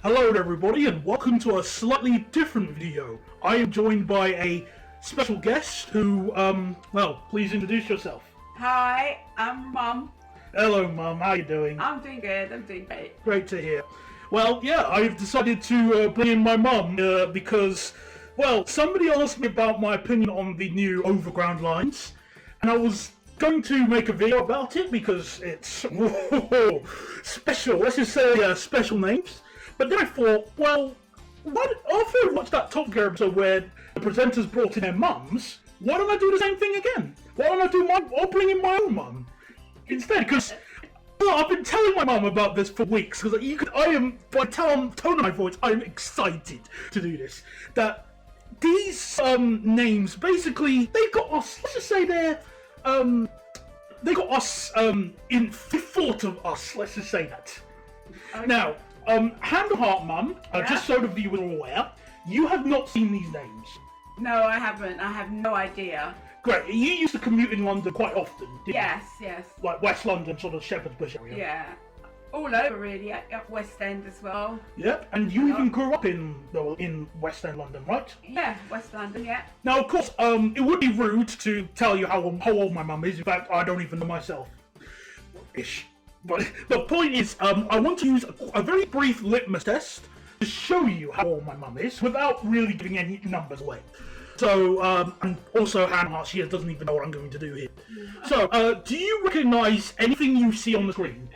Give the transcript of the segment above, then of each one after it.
Hello everybody and welcome to a slightly different video. I am joined by a special guest who, well, please introduce yourself. Hi, I'm Mum. Hello Mum, how you doing? I'm doing good, I'm doing great. Great to hear. Well, yeah, I've decided to bring in my mum because, well, somebody asked me about my opinion on the new Overground lines, and I was going to make a video about it because it's special, let's just say special names. But then I thought, well, after I watched that Top Gear episode where the presenters brought in their mums, why don't I do the same thing again? Why don't I bring in my own mum instead? Because I've been telling my mum about this for weeks. Because by tone of my voice, I'm excited to do this. That these names basically they got us. Let's just say they got us in thought of us. Let's just say that. Okay. Now. Hand on heart, Mum, just so the viewers are aware, you have not seen these names. No, I haven't. I have no idea. Great. You used to commute in London quite often, didn't Yes. you? Like West London, sort of Shepherd's Bush area. Yeah. All over, really. At West End as well. Yep. And you even grew up in West End London, right? Yeah, West London, yeah. Now, of course, it would be rude to tell you how old my mum is. In fact, I don't even know myself. Ish. But the point is, I want to use a very brief litmus test to show you how old my mum is without really giving any numbers away. So, and also Hannah, she doesn't even know what I'm going to do here. So, do you recognise anything you see on the screen?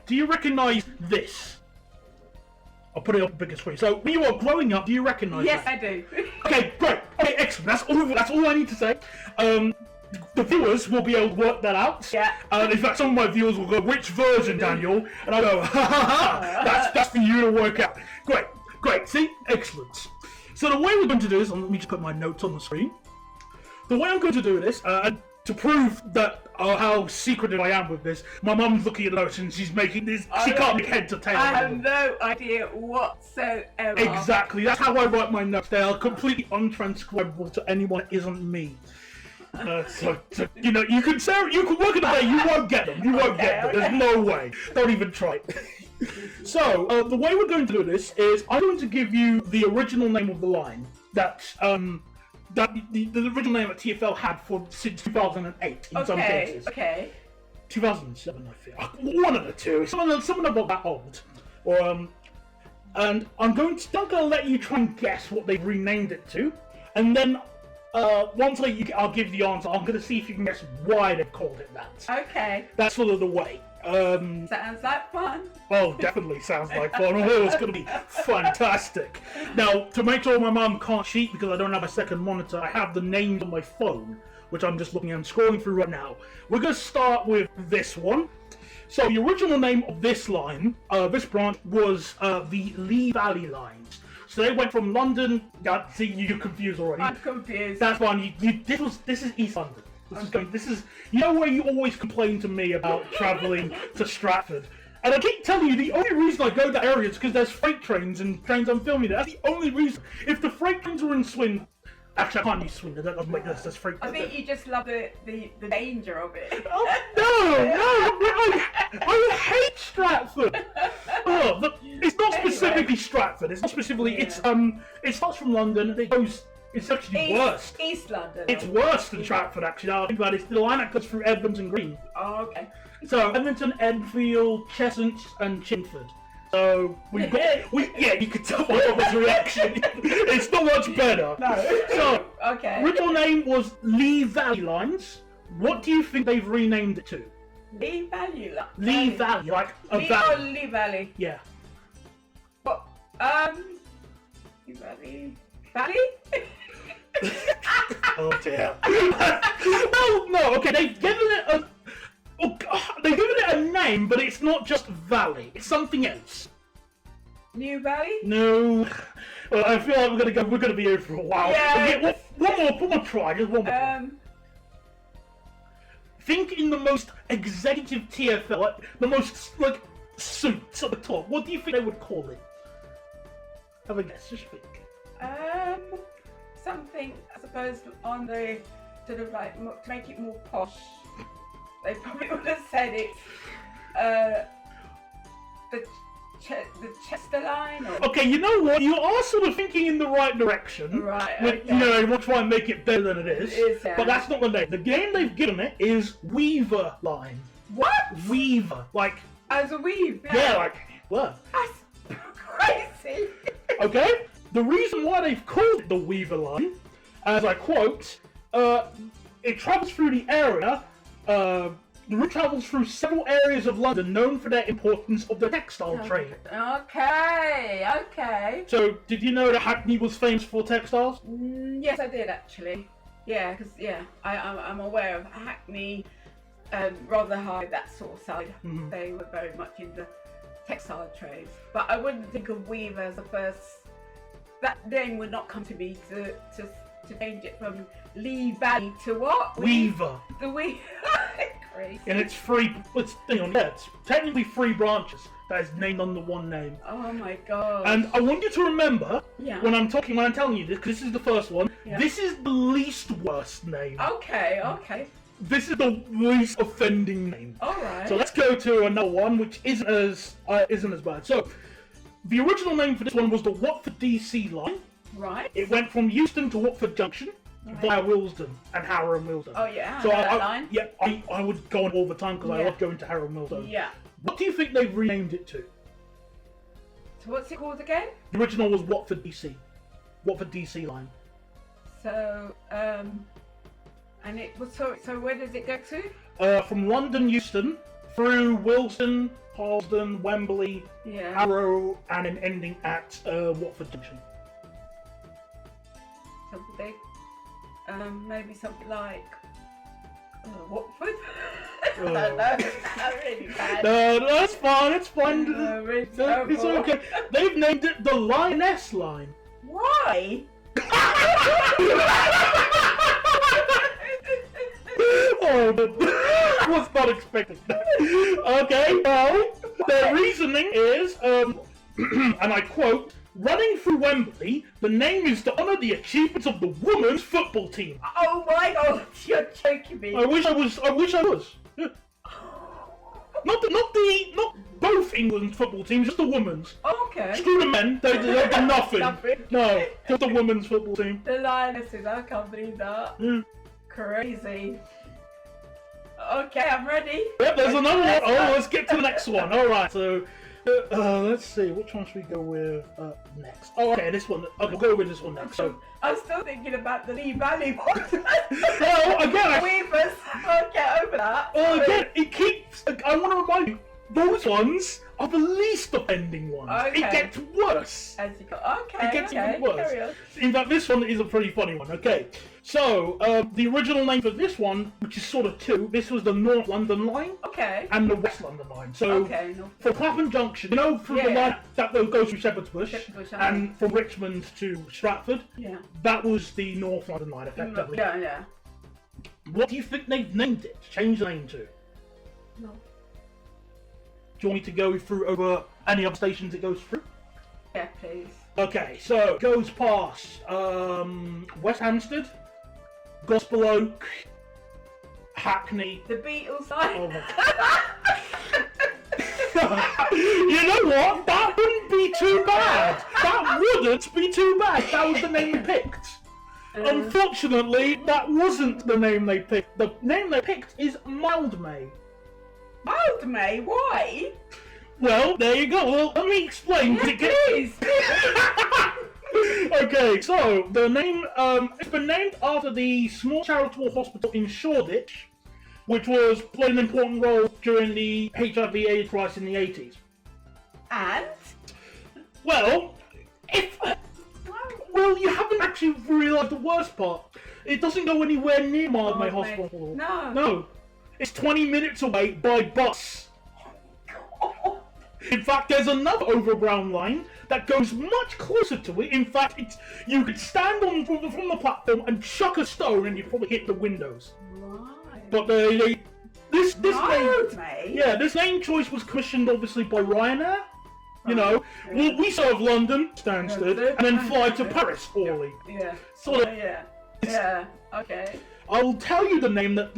Do you recognise this? I'll put it on the bigger screen. So, when you are growing up, do you recognise Yes, that? I do. Okay, great. Okay, excellent. That's all I need to say. The viewers will be able to work that out. Yeah. In fact, some of my viewers will go, "Which version, Daniel?" And I go, "Ha ha ha! That's for you to work out." Great. See, excellent. So the way we're going to do this, let me just put my notes on the screen. The way I'm going to do this, to prove that how secretive I am with this, my mum's looking at the notes and she's making this. She can't make heads or tails. I have no idea whatsoever. Exactly. That's how I write my notes. They are completely untranscribable to anyone that isn't me. So you know, you can work it away. You won't get them. You won't get them. There's no way. Don't even try it. So the way we're going to do this is I'm going to give you the original name of the line that the original name that TFL had since 2008 in some cases. Okay. 2007, I feel. One of the two. Some of them are not that old. And I'm going to let you try and guess what they've renamed it to, and then. Once I'll give the answer, I'm going to see if you can guess why they've called it that. Okay. That's sort of the way. Sounds like fun. Oh, definitely sounds like fun. Oh, it's going to be fantastic. Now, to make sure my mum can't cheat because I don't have a second monitor, I have the names on my phone, which I'm just looking at and scrolling through right now. We're going to start with this one. So the original name of this line, this branch, was the Lee Valley lines. So they went from London. See, you're confused already. I'm confused. That's fine. This is East London. This is you know where you always complain to me about travelling to Stratford, and I keep telling you the only reason I go to that area is because there's freight trains and trains I'm filming there. That's the only reason. If the freight trains were in Swindon, actually I can't use Swindon. That doesn't make this freight. I think you just love the danger of it. Oh, no, I hate Stratford. It's not specifically Stratford. It's not specifically. Yeah. It starts from London and it goes. It's actually worse. East London. It's worse than Stratford, actually. Now I think about it. It's the line that goes through Evans and Green. Oh, okay. So Edmonton, Enfield, Cheshunt, and Chingford. So you could tell by Rob's reaction. It's not much better. No. So okay. Original name was Lee Valley Lines. What do you think they've renamed it to? Lee Valley. Lee Valley, like a valley. Oh, Lee Valley. Yeah. What? Lee Valley. Valley? Oh dear. No. Okay, they've given it a name, but it's not just Valley. It's something else. New Valley? No. Well, I feel like we're gonna be here for a while. Yeah. Okay, one more try. Just one more. Try. Think in the most executive TFL, like the most suits at the top. What do you think they would call it? Have a guess. Just think. Something, I suppose, on the sort of like to make it more posh. They probably would have said it. The the Chester line? Or? Okay, you know what? You are sort of thinking in the right direction. Right, With, okay. You know, we'll try and make it better than it is. It is, yeah. But that's not the name. The name they've given it is Weaver Line. What? Weaver. Like, As a weave? yeah, like, what? That's crazy. Okay? The reason why they've called it the Weaver Line, as I quote, it travels through the area, the route travels through several areas of London known for their importance of the textile trade. Okay. So, did you know that Hackney was famous for textiles? Yes, I did actually. Yeah, because I'm aware of Hackney, rather high, that sort of side. Mhm. They were very much in the textile trades. But I wouldn't think of Weaver as the first. That name would not come to me to change it from Lee Valley to what? Weaver. The Weaver. Crazy. And it's three, it's technically 3 branches that is named under one name. Oh my god. And I want you to remember, Yeah. when I'm telling you this, because this is the first one, Yeah. this is the least worst name. Okay. This is the least offending name. Alright. So let's go to another one, which isn't as bad. So, the original name for this one was the Watford DC line. Right. It went from Euston to Watford Junction via Willesden and Harrow and Willesden. Oh yeah, I So know that line. Yeah, I would go on all the time because I Yeah. love going to Harrow and Willesden. Yeah. What do you think they've renamed it to? So what's it called again? The original was Watford DC. Watford DC line. So, and it was so where does it go to? From London Euston through Willesden, Harlesden, Wembley, Yeah. Harrow, and then ending at Watford Junction. So would they, maybe something like Watford? I don't know. That's really bad. No, that's fine. It's fine. Really It's terrible. okay. They've named it the Lioness line. Why? Oh, I was not expecting that. Okay, well, their reasoning is, and I quote, running through Wembley, the name is to honour the achievements of the women's football team. Oh my god, you're joking me. I wish I was. Not both England's football teams, just the women's. Okay. Screw the men, they've done nothing. Nothing. No, just the women's football team. The Lionesses, I can't believe that. Yeah. Crazy. Okay, I'm ready. Yep, there's another one. Oh, let's get to the next one. Alright, so let's see, which one should we go with next? Oh, okay, this one. Okay, we'll go with this one next. So, I'm still thinking about the Lee Valley one. well, again, Weavers, I can't get over that. again, it keeps. I want to remind you, those ones are the least offending ones. Okay. It gets worse. As you go. Okay, It gets okay, even worse. carry on. In fact, this one is a pretty funny one. Okay, so the original name for this one, which is sort of two, this was the North London line Okay. and the West London line. So Okay, no. from Clapham Junction, you know, from the Yeah. line that goes through Shepherd's Bush, Shepherd's Bush, and from Richmond to Stratford, Yeah. that was the North London line, effectively. Yeah. What do you think they've named it? Changed the name to? No. Do you want me to go through over any other stations it goes through? Yeah, please. Okay, so it goes past West Hampstead, Gospel Oak, Hackney. The Beatles line. Oh my You know what? That wouldn't be too bad. That wouldn't be too bad. That was the name they picked. Unfortunately, that wasn't the name they picked. The name they picked is Mildmay. Mildmay, why? Well, there you go. Well, let me explain. Please. Okay, so the name it's been named after the small charitable hospital in Shoreditch, which played an important role during the HIV/AIDS crisis in the 80s. And? Well, well, you haven't actually realised the worst part. It doesn't go anywhere near Mildmay Hospital. No. It's 20 minutes away by bus. In fact, there's another Overground line that goes much closer to it. In fact, you could stand from the platform and chuck a stone and you'd probably hit the windows. Right. But this Mildmay? this name choice was commissioned obviously by Ryanair. You know, we serve London, Stansted, and then fly to Paris, Orly. Yeah. Sort of. Yeah. Okay. I'll tell you the name that,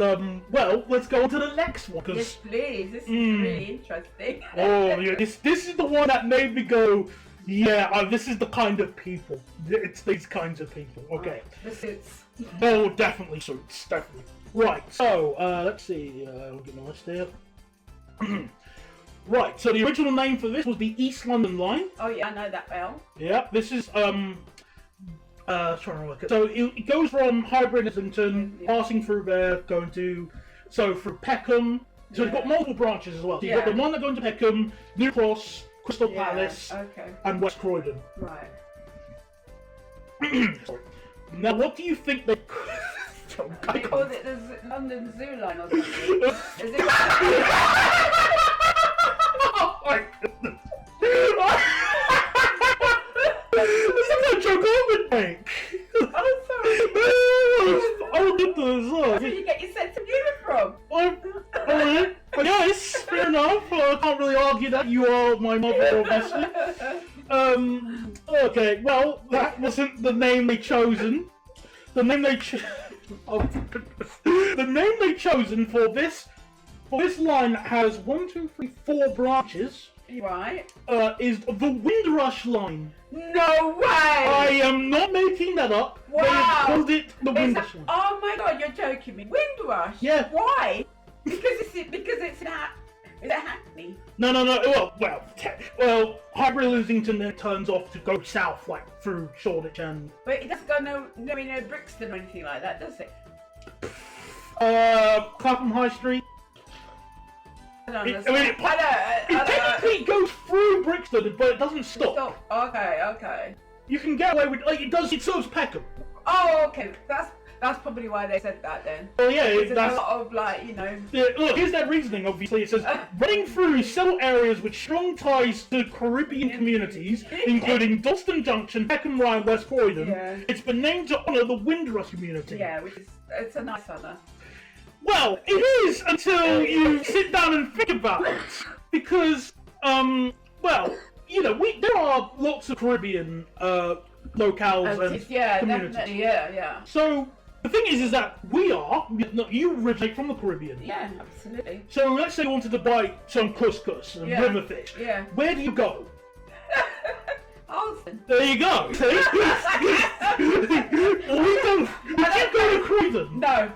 well, let's go on to the next one. Yes, please. This is really interesting. Oh, yeah, this is the one that made me go, yeah, this is the kind of people. It's these kinds of people. Okay. The suits. Oh, definitely suits, definitely. Right, so, let's see, I'll get my list here. Right, so the original name for this was the East London Line. Oh yeah, I know that well. Yeah, this is, trying to look at. So it goes from Highbury Islington, passing through there, going to, so through Peckham. So it's got multiple branches as well. So you've got the one that goes to Peckham, New Cross, Crystal Palace, and West Croydon. Right. Sorry. Now, what do you think they? They called it the London Zoo Line or something. Is it? Oh my goodness! This is a joke I would make. Oh, sorry. Oh goodness! Where do you get your sense of humour from? Alright, I guess, fair enough. I can't really argue that. You are my mother, obviously. Okay, well, that wasn't the name they chosen. The name they the name they chosen for this line that has 1, 2, 3, 4 branches. Right. Is the Windrush line. No way! I am not making that up. Wow. They have called it the Windrush line. Oh my god, you're joking me. Windrush? Yeah. Why? Because it's an is it Hackney? No. Well, Highbury Islington then turns off to go south, like through Shoreditch and. But it doesn't go no Brixton or anything like that, does it? Clapham High Street. It Technically goes through Brixton, but it doesn't stop. Okay. You can get away with it serves Peckham. Oh, okay. That's probably why they said that then. Oh yeah, There's a that's. lot of Yeah, look, here's their reasoning. Obviously, it says running through several areas with strong ties to Caribbean communities, including Dalston Junction, Peckham Rye, West Croydon. Yeah. It's been named to honour the Windrush community. Yeah, it's a nice honour. Well, it is until you sit down and think about it, because well, there are lots of Caribbean locales and communities. Definitely, yeah. So the thing is that you originate from the Caribbean. Yeah, absolutely. So let's say you wanted to buy some couscous and river fish. Yeah. Where do you go? Alton. There you go. See? You go to Croydon. No.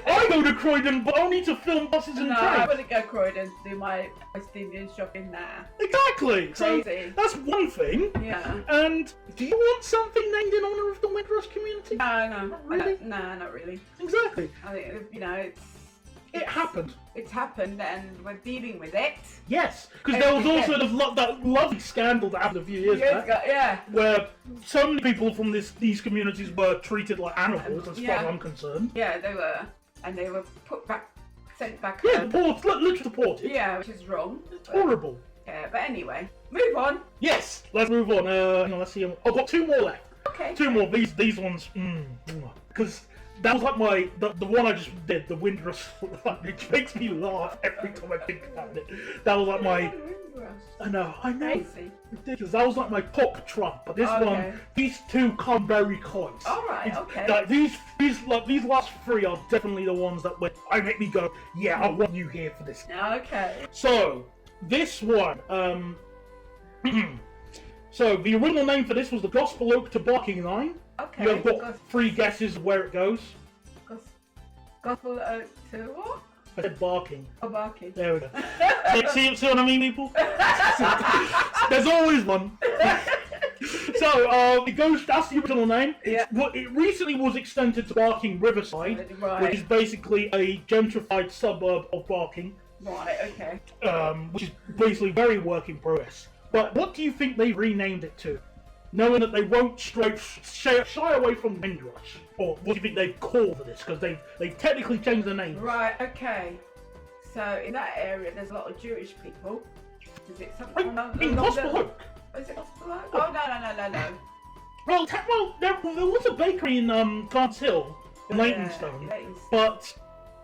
I go to Croydon, but only to film buses and No, trains. I wouldn't go Croydon to do my West Indian shopping there. Exactly. So Crazy. that's one thing. Yeah. And do you want something named in honour of the Windrush community? No. Not really? No, not really. Exactly. I think, It happened. It's happened and we're dealing with it. Yes, because there was also that lovely scandal that happened a few years back. Where so many people from these communities were treated like animals, as far as I'm concerned. Yeah, they were. And they were sent back Yeah, home. literally deported. Yeah, which is wrong. It's horrible. Yeah, but anyway, move on. Yes, let's move on. Hang on, let's see. I've got 2 more left. Okay. 2 more. These ones, because that was like the one I just did, the Windrush. It makes me laugh every time I think about it. That was like my. I know. Crazy. Ridiculous. That was like my top trump, but this one, these 2 come very close. All right. Okay. Like these last 3 are definitely the ones that make me go, yeah, I want you here for this. Okay. So this one, so the original name for this was the Gospel Oak to Barking Line. Okay. You have got 3 guesses of where it goes. Gospel Oak to what? I said barking. Oh, barking. There we go. see what I mean, people? There's always one. So, it goes, that's the original name. It recently was extended to Barking Riverside, which is basically a gentrified suburb of Barking. Right, okay. Which is basically very work in progress. But what do you think they renamed it to? Knowing that they won't shy away from Windrush. Or what do you think they've called for this? Because they've technically changed the name. Right, okay. So in that area there's a lot of Jewish people. Is it something in Gospel Oak? Is it Gospel Oak? Oh no. Well, there was a bakery in Gardens Hill in Leytonstone. But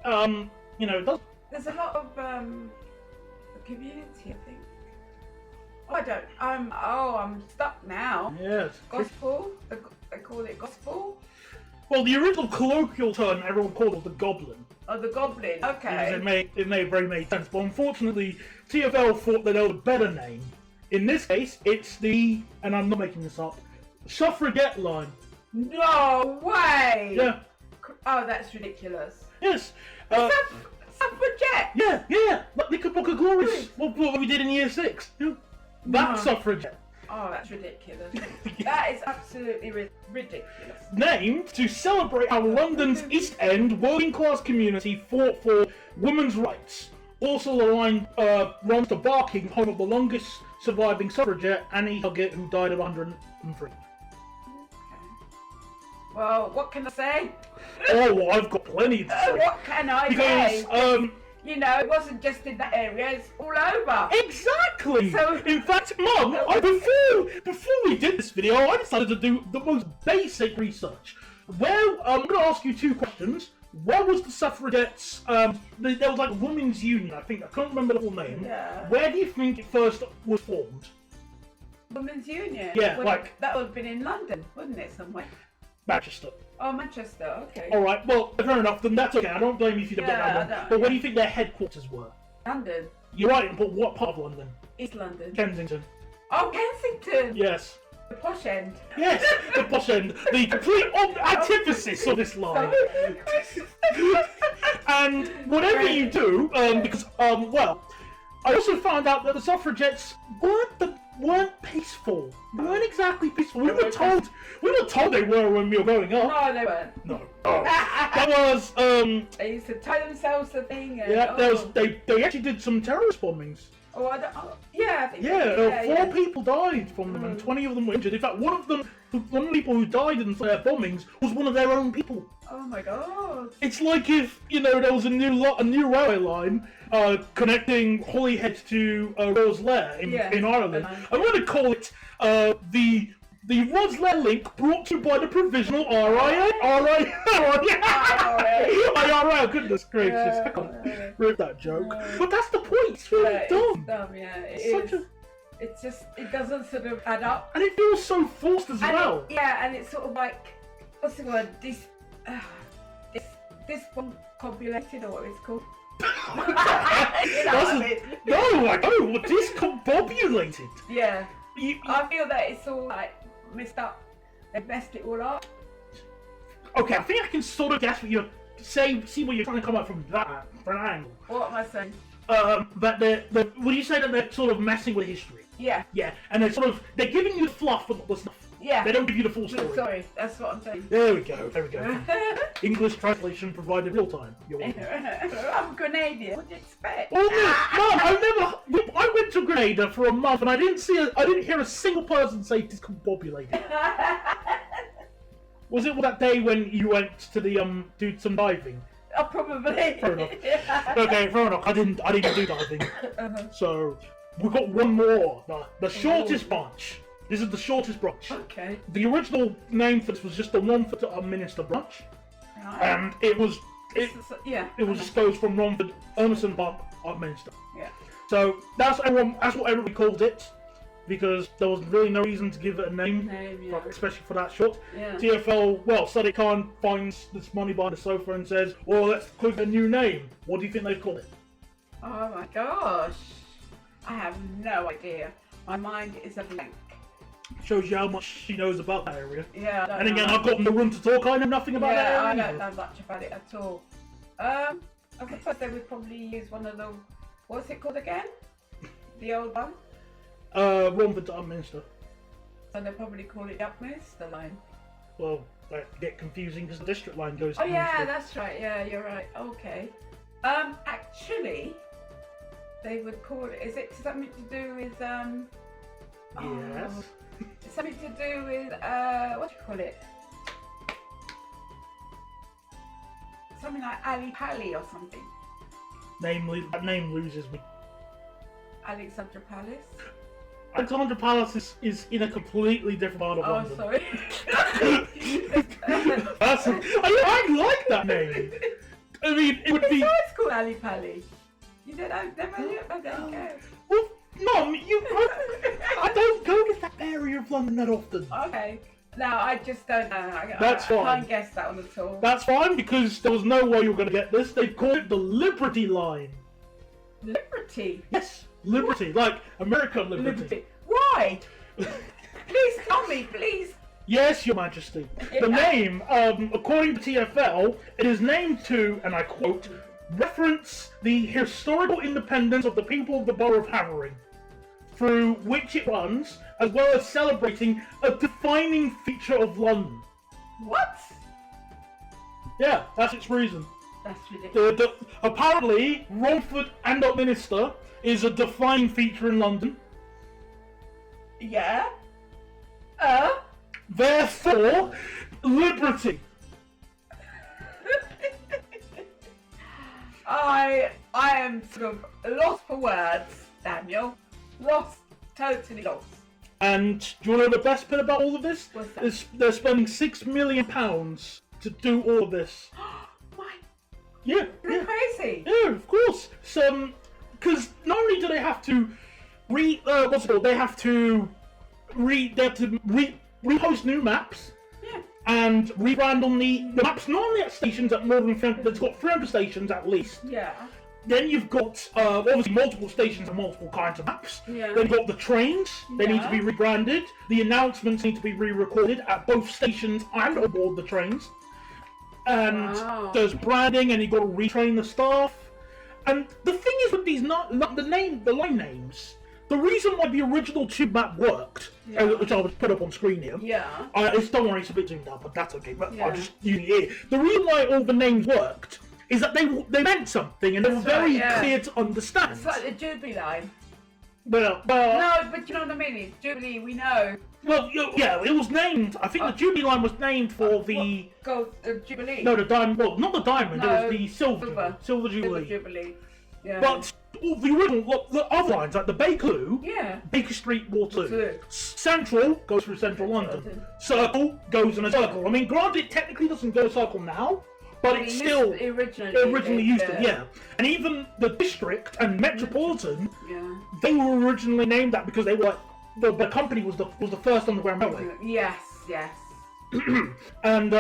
it does. There's a lot of community, I think. Oh, I don't. I'm stuck now. Yes. Gospel. They call it gospel. Well, the original colloquial term everyone called it the goblin. Oh, the goblin. Okay. It very made sense, but unfortunately, TFL thought that there was a better name. In this case, it's the, and I'm not making this up, suffragette line. No way! Yeah. Oh, that's ridiculous. Yes. Suffragette? Yeah, like the Book of Glories. What we did in year 6. Yeah. That's suffragette. Oh, that's ridiculous. That is absolutely ridiculous. Named to celebrate how London's East End working class community fought for women's rights. Also, the line runs to Barking, home of the longest surviving suffragette, Annie Huggett, who died at 103. Well, what can I say? Oh, I've got plenty to say. What can I say? Because, you know, it wasn't just in that area, it's all over. Exactly! So, in fact, Mum, before we did this video, I decided to do the most basic research. Well, I'm going to ask you 2 questions. Where was the suffragettes, there was like a women's union, I think, I can't remember the full name. Yeah. Where do you think it first was formed? Women's Union? Yeah, well, like... That would have been in London, wouldn't it, somewhere? Manchester. Oh, Manchester, okay. Alright, well, fair enough, then that's okay, I don't blame you if you don't get that wrong. But where do you think their headquarters were? London. You're right, but what part of London? East London. Kensington. Oh, Kensington! Yes. The posh end. Yes, the posh end. The complete antithesis of this line. And whatever you do, because, well, I also found out that the suffragettes weren't peaceful. They weren't exactly peaceful. We were told they were when we were growing up. No, they weren't. No. Oh. That was, They used to tie themselves to thing. And, yeah, they actually did some terrorist bombings. Oh, yeah, I think Yeah, 4 people died from them, and 20 of them were injured. In fact, one of the people who died in their bombings was one of their own people. Oh my god! It's like if there was a new railway line connecting Holyhead to Rosslare in Ireland. I'm going to call it the Rosslare link, brought to you by the provisional IRL. Goodness gracious, I can't rip that joke. But that's the point. It's really dumb. It's dumb, yeah. It doesn't sort of add up. And it feels so forced as well. And it's sort of like, what's the word? Discombobulated, or what it's called. Discombobulated. Yeah. I feel that it's all like messed up. They've messed it all up. Okay, I think I can sort of guess what you're saying. See what you're trying to come up from that angle. What am I saying? That would you say that they're sort of messing with history? Yeah. Yeah, and they're giving you the fluff, but not the stuff. Yeah. They don't give you the full story. Sorry, that's what I'm saying. There we go. English translation provided real time. You're welcome. I'm Grenadian. What do you expect? Oh no, Mum! I went to Grenada for a month and I didn't hear a single person say discombobulated. Was it that day when you went to the do some diving? Oh, probably. Fair enough. Okay, fair enough. I didn't do diving. So we've got one more. The shortest branch. This is the shortest branch. Okay. The original name for this was just the Romford to Minster branch, and it just goes from Romford, Urmston Park, Minster. Yeah. So that's what everybody called it, because there was really no reason to give it a name, especially for that short. Yeah. TFL, Sadiq Khan finds this money behind the sofa and says, "Well, let's click a new name." What do you think they've called it? Oh my gosh, I have no idea. My mind is a blank. Shows you how much she knows about that area. Yeah. And again, I've got no room to talk. I know nothing about that area. I don't know much about it at all. I suppose they would probably use one of the, what's it called again? The old one? Romford to Minster. So they probably call it the Upminster line. Well, that get confusing because the district line goes to Oh yeah, Minster. that's right. Yeah, you're right. Okay. Actually, they would call it. Is it something to do with Yes. Something to do with what do you call it? Something like Ali Pali or something. That name loses me. Alexandra Palace. Alexandra Palace is in a completely different part of London. Sorry. I like that name. I mean, it would be. It's called Ali Pali. You don't know? Never knew. Oh, there you go. Well, Mum, I don't go to that area of London that often. Okay. No, I just don't know. That's I fine. can't guess that one at all. That's fine, because there was no way you were going to get this. They called it the Liberty Line. Liberty? Yes, Liberty. Like American Liberty. Why? Please tell me, please. Yes, Your Majesty. The name, according to TFL, it is named to, and I quote, reference the historical independence of the people of the borough of Havering, through which it runs, as well as celebrating a defining feature of London. What? Yeah, that's its reason. That's ridiculous. Apparently, Romford and Upminster is a defining feature in London. Yeah? Therefore, liberty. I am sort of lost for words, Daniel. Lost, totally lost. And do you want to know the best bit about all of this? What's that? They're spending £6 million to do all of this. Why? Yeah, You're yeah, crazy. yeah, of course. So, because not only do they have to what's it called? They have to repost new maps. Yeah. And rebrand on the maps normally at stations at more than 300, there's got 300 stations at least. Yeah. Then you've got obviously multiple stations and multiple kinds of maps. Yeah. Then you've got the trains, they need to be Yeah. rebranded. The announcements need to be re-recorded at both stations and aboard the trains. And Wow. there's branding, and you've got to retrain the staff. And the thing is with these the line names, the reason why the original tube map worked, Yeah. which I will put up on screen here. Yeah. Don't worry, it's a bit zoomed out, but that's okay. But Yeah. I'll just use it here. The reason why all the names worked is that they meant something, and they were That's right, very yeah. clear to understand. It's like the Jubilee line. Well, No, but you know what I mean? It's Jubilee, we know. yeah, it was named. I think the Jubilee line was named for the Gold Jubilee. no, the diamond. Well, not the diamond. No, it was the silver Jubilee. Jubilee. Yeah. But all the original, the other lines like the Bakerloo, yeah. Baker Street, Waterloo. Waterloo. Central goes through central London. Circle goes in a circle. I mean, granted, it technically doesn't go circle now, but It it's used- still it originally used to, yeah. And even the district and metropolitan, Yeah. they were originally named that because they were the company was the first underground railway. Yes, yes. And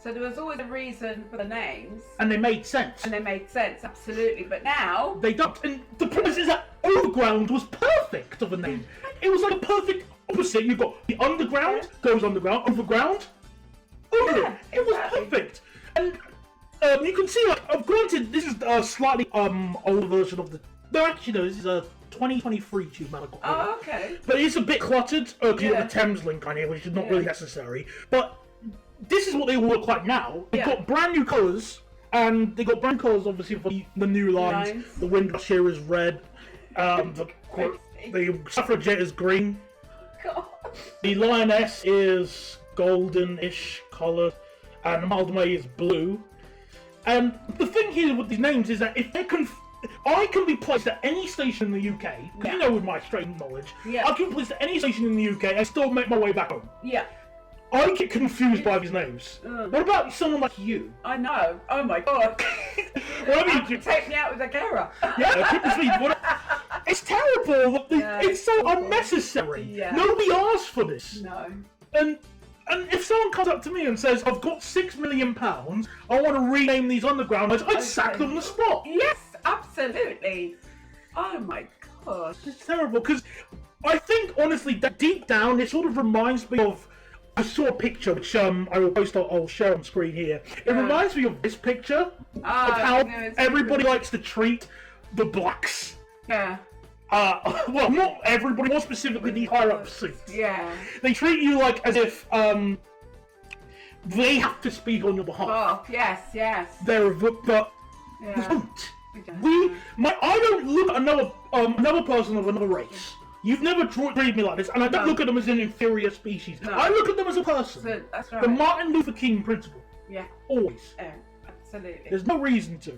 So there was always a reason for the names, they made sense. and they made sense, absolutely. But now, They don't. And the problem is that Overground was perfect of a name. It was like a perfect opposite. You've got the underground goes underground, overground, over. Yeah, It was exactly. perfect. And you can see, like, granted, this is a slightly older version of the. No, actually, no, this is a 2023 tube map I got. oh, okay. But it's a bit cluttered because you've Yeah. got the Thames link on here, which is not Yeah. really necessary. But this is what they all look like now. They've Yeah. got brand new colours, and they got brand new colours obviously for the new lines. Lines. The Windrush here is red. The Suffragette is green. God. The Lioness is golden-ish coloured, and the Mildmay is blue. And the thing here with these names is that if I can be placed at any station in the UK, because you Yeah. know with my straight knowledge, Yeah. I can be placed at any station in the UK and still make my way back home. Yeah, I get confused by these names. What about someone like you? I know. Oh my God. Well, I mean, Take me out with a camera. yeah, people speak. It's terrible. Yeah, It's so awful. unnecessary. Yeah. Nobody asked for this. No. And if someone comes up to me and says, "I've got £6 million, I want to rename these underground lines," I'd sack them on the spot. Yes, absolutely. Oh my gosh. It's terrible because I think honestly that deep down it sort of reminds me of. I saw a picture which I will post. I'll share on screen here. It reminds me of this picture of how no, it's everybody good. likes to treat the blacks. Yeah. Well, not everybody, more specifically the higher up suits. Yeah. They treat you like as if they have to speak on your behalf. Oh, yes, yes. They're but they Yeah. don't. I don't look at another person of another race. You've never treated me like this, and I don't No. look at them as an inferior species. No. I look at them as a person. So, that's right. The Martin Luther King principle. Yeah. Always. Yeah. Absolutely. There's no reason to.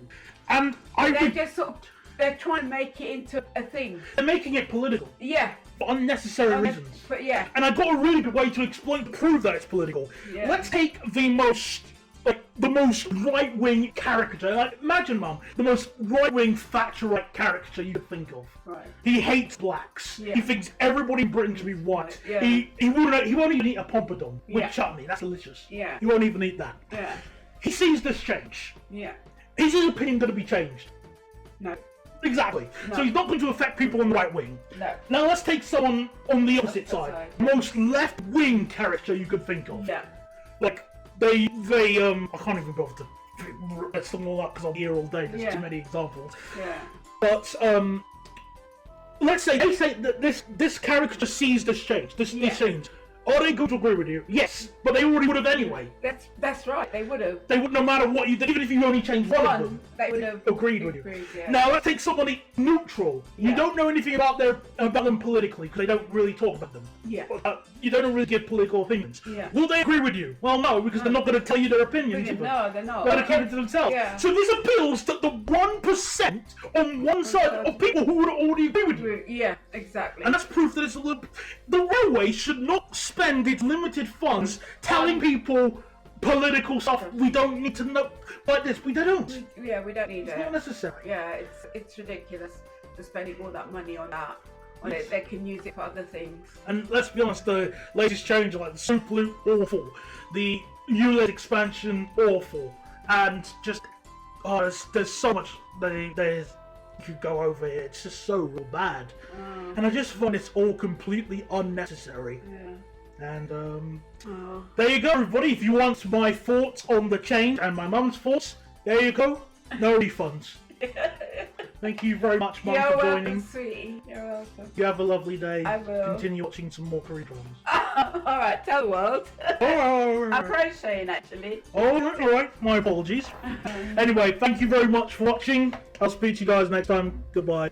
And They're just sort of, they're trying to make it into a thing. they're making it political Yeah. for unnecessary reasons. But yeah. And I've got a really good way to prove that it's political. Yeah. Let's take the most like the most right-wing caricature. Like, imagine, Mum, the most right-wing Thatcherite caricature you could think of. Right. He hates blacks. Yeah. He thinks everybody in Britain should be white. Yeah. He won't even eat a pompadom with chutney. That's delicious. Yeah. He won't even eat that. Yeah. He sees this change. Yeah. Is his opinion going to be changed? No. Exactly. No. So he's not going to affect people on the right wing. No. Now let's take someone on the opposite Side. side. Most left-wing character you could think of. Yeah. Like, they I can't even bother to let's them all up because I'll be here all day. There's too many examples. Yeah. But let's say they say that this character sees this change, this change. Are they going to agree with you? Yes, but they already would have anyway. That's right. They would have. They would, no matter what you did, even if you only changed one of them. They would have agreed with you. Yeah. Now let's take somebody neutral. You Yeah. don't know anything about them politically because they don't really talk about them. Yeah. You don't really give political opinions. Yeah. Will they agree with you? Well, no, because they're not going to tell you their opinions. Either. No, they're not. They're going to keep it to themselves. Yeah. So this appeals to the 1% on one side of people who would already agree with you. Yeah, exactly. And that's proof that it's the railway should not spend its limited funds telling people political stuff we don't need to know like this. We don't. Yeah, we don't need It's it. not necessary. Yeah, it's ridiculous. They're spending all that money on that. On it. They can use it for other things. And let's be honest, the latest change, like the Super Loop, awful. The ULEZ expansion, awful. And just, there's so much there's you could go over here. It's just so real bad. And I just find it's all completely unnecessary. Yeah. And there you go, everybody. If you want my thoughts on the change and my mum's thoughts, there you go. No refunds. Thank you very much, Mum, for joining. Welcome, sweetie. You're welcome. You have a lovely day. I will. Continue watching some more Korean dramas. All right, tell the world. I'm crocheting, actually. All right. My apologies. Anyway, thank you very much for watching. I'll speak to you guys next time. Goodbye.